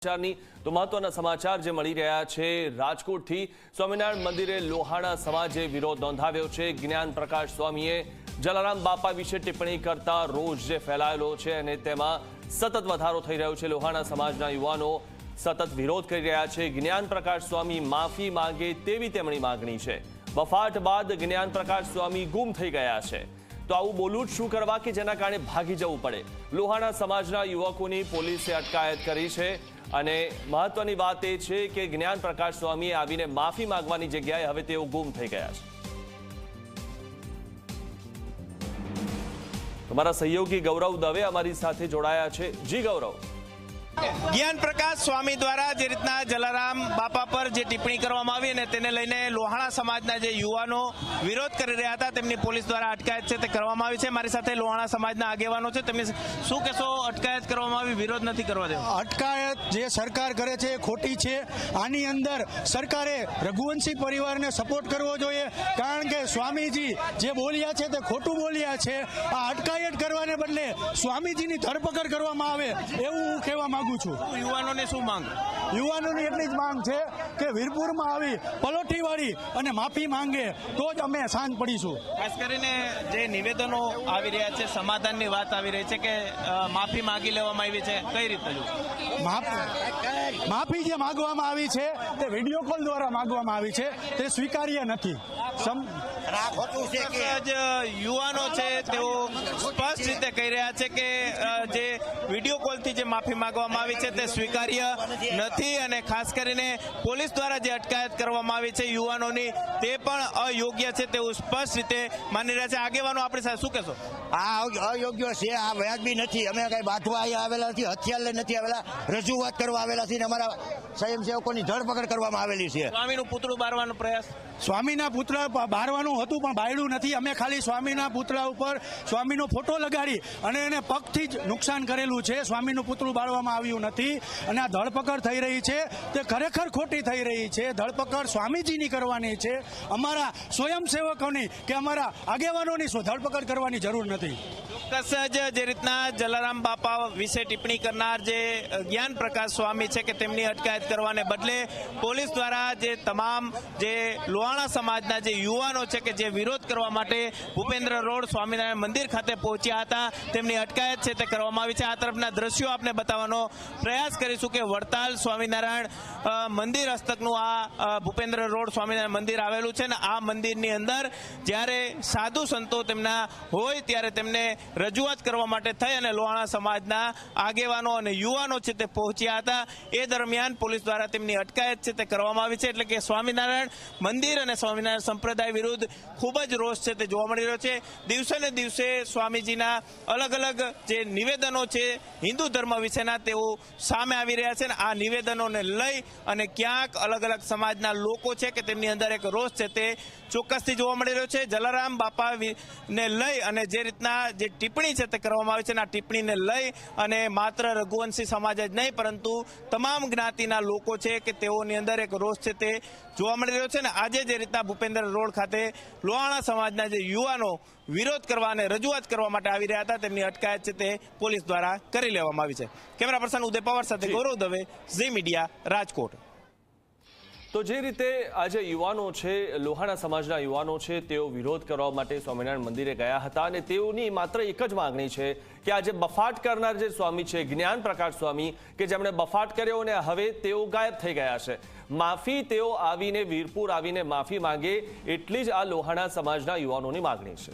તો મહત્વના સમાચાર જે મળી રહ્યા છે રાજકોટથી સ્વામિનારાયણ મંદિરે લોહાણા સમાજે વિરોધ નોંધાવ્યો છે। જ્ઞાન પ્રકાશ સ્વામીએ જલારામ બાપા વિશે ટિપ્પણી કરતા રોષ જે ફેલાયેલો છે અને તેમાં સતત વધારો થઈ રહ્યો છે। લોહાણા સમાજના યુવાનો સતત વિરોધ કરી રહ્યા છે। જ્ઞાન પ્રકાશ સ્વામી માફી માંગે તેવી તેમની માંગણી છે। વફાટ બાદ જ્ઞાન પ્રકાશ સ્વામી ગુમ થઈ ગયા છે, તો આવું બોલું જ શું કરવા કે જેના કારણે ભાગી જવું પડે। લોહાણા સમાજના યુવકોની પોલીસે અટકાયત કરી છે અને મહત્વની વાત એ છે કે જ્ઞાન પ્રકાશ સ્વામીએ આવીને માફી માંગવાની જગ્યાએ હવે તેઓ ગુમ થઈ ગયા છે। તમારા સહયોગી ગૌરવ દવે અમારી સાથે જોડાયા છે। જી ગૌરવ। જ્ઞાન પ્રકાશ સ્વામી દ્વારા જે રીતના જલારામ બાપા પર જે ટિપ્પણી કરવામાં આવી અને તેને લઈને લોહાણા સમાજના જે યુવાનો વિરોધ કરી રહ્યા હતા તેમની પોલીસ દ્વારા અટકાયત છે તે કરવામાં આવી છે। મારી સાથે લોહાણા સમાજના આગેવાનો છે, તમે શું કહેશો? અટકાયત કરવામાં આવી, વિરોધ નથી કરવા દેવો? અટકાયત જે સરકાર કરે છે એ ખોટી છે। આની અંદર સરકારે રઘુવંશી પરિવારને સપોર્ટ કરવો જોઈએ, કારણ કે સ્વામીજી જે બોલ્યા છે તે ખોટું બોલ્યા છે। આ અટકાયત કરવાને બદલે સ્વામીજીની ધરપકડ કરવામાં આવે એવું હું કહેવા માંગુ છું। યુવાનોને શું માંગ? યુવાનોની એટલી જ માંગ છે કે વીરપુરમાં આવી પલોઠી વાળી અને માફી માંગે તો જ અમે શાંત પડીશું। ખાસ કરીને જે નિવેદનો આવી રહ્યા છે, સમાધાનની વાત આવી રહી છે કે માફી માંગી લેવામાં આવી છે, કઈ રીતે માફી જે માંગવામાં આવી છે તે વિડીયો કોલ દ્વારા માંગવામાં આવી છે, તે સ્વીકાર્ય નથી। યુવાનો છે તેઓ સ્પષ્ટ રીતે કહી રહ્યા છે કે જે વિડીયો કોલથી જે માફી માંગવામાં આવી છે તે સ્વીકાર્ય નથી અને ખાસ કરીને પોલીસ દ્વારા જે અટકાયત કરવામાં આવી છે યુવાનોની તે પણ અયોગ્ય છે તેવું સ્પષ્ટ રીતે માની રહ્યા છે। આગેવાનો આપણી સાથે શું કહેશો? આ અયોગ્ય છે, આ વ્યાજબી નથી। અમે કઈ બાંધવા અહીંયા આવેલા નથી, હથિયાર લઈ નથી આવેલા, રજૂઆત કરવા આવેલા છીએ। અમારા સ્વયંસેવકોની ધરપકડ કરવામાં આવેલી છે। સ્વામીનું પુતળું બારવાનો પ્રયાસ, સ્વામીના પુતળા બારવાનું હતું પણ બાળ્યું નથી। અમે ખાલી સ્વામીના પુતળા ઉપર સ્વામીનો ફોટો લગાડી અને એને પગથી જ નુકસાન કરેલું છે। સ્વામીનું પુતળું બાળવામાં આવ્યું નથી અને આ ધરપકડ થઈ રહી છે તે ખરેખર ખોટી થઈ રહી છે। ધરપકડ સ્વામીજીની કરવાની છે, અમારા સ્વયંસેવકોની કે અમારા આગેવાનોની ધરપકડ કરવાની જરૂર નથી। ચોક્કસ જ જે રીતના જલારામ બાપા વિશે ટિપ્પણી કરનાર જે જ્ઞાન પ્રકાશ સ્વામી છે કે તેમની અટકાયત કરવાને બદલે પોલીસ દ્વારા જે તમામ જે લોહાણા સમાજના જે યુવાનો છે કે જે વિરોધ કરવા માટે ભૂપેન્દ્ર રોડ સ્વામિનારાયણ મંદિર ખાતે પહોંચ્યા હતા તેમની અટકાયત છે તે કરવામાં આવી છે। આ તરફના દ્રશ્યો આપને બતાવવાનો પ્રયાસ કરીશું કે વડતાલ સ્વામિનારાયણ મંદિર હસ્તકનું આ ભૂપેન્દ્ર રોડ સ્વામિનારાયણ મંદિર આવેલું છે ને આ મંદિરની અંદર જ્યારે સાધુ સંતો તેમના હોય ત્યારે તેમને રજૂઆત કરવા માટે થઈ અને લોહાણા સમાજના આગેવાનો અને યુવાનો છે તે પહોંચ્યા હતા। એ દરમિયાન પોલીસ દ્વારા તેમની અટકાયત છે તે કરવામાં આવી છે। એટલે કે સ્વામિનારાયણ મંદિર અને સ્વામિનારાયણ સંપ્રદાય વિરુદ્ધ ખૂબ જ રોષ છે તે જોવા મળી રહ્યો છે। દિવસે ને દિવસે સ્વામીજીના અલગ અલગ જે નિવેદનો છે હિન્દુ ધર્મ વિશેના તેઓ સામે આવી રહ્યા છે ને આ નિવેદનોને લઈ અને ક્યાંક અલગ અલગ સમાજના લોકો છે કે તેમની અંદર એક રોષ છે તે ચોક્કસથી જોવા મળી રહ્યો છે। જલારામ બાપાને લઈ અને જે રીતના જે ટિપ્પણી છે તે કરવામાં આવી છે અને આ ટિપ્પણીને લઈ અને માત્ર રઘુવંશી સમાજ જ નહીં પરંતુ તમામ જ્ઞાતિના લોકો છે કે તેઓની અંદર એક રોષ છે તે જોવા મળી રહ્યો છે ને આજે જે રીતના ભૂપેન્દ્ર રોડ ખાતે લોહાણા સમાજના જે યુવાનો વિરોધ કરવા અને રજૂઆત કરવા માટે આવી રહ્યા હતા તેમની અટકાયત છે તે પોલીસ દ્વારા કરી લેવામાં આવી છે। કેમેરા પર્સન ઉદય પવાર સાથે ગૌરવ દવે, ઝી મીડિયા, રાજકોટ। તો જે રીતે આજે યુવાનો છે, લોહાણા સમાજના યુવાનો છે, તેઓ વિરોધ કરવા માટે સ્વામિનારાયણ મંદિરે ગયા હતા અને તેઓની માત્ર એક જ માંગણી છે કે આજે બફાટ કરનાર જે સ્વામી છે જ્ઞાન પ્રકાશ સ્વામી કે જેમણે બફાટ કર્યો અને હવે તેઓ ગાયબ થઈ ગયા છે, માફી તેઓ આવીને વીરપુર આવીને માફી માંગે એટલી જ આ લોહાણા સમાજના યુવાનોની માંગણી છે।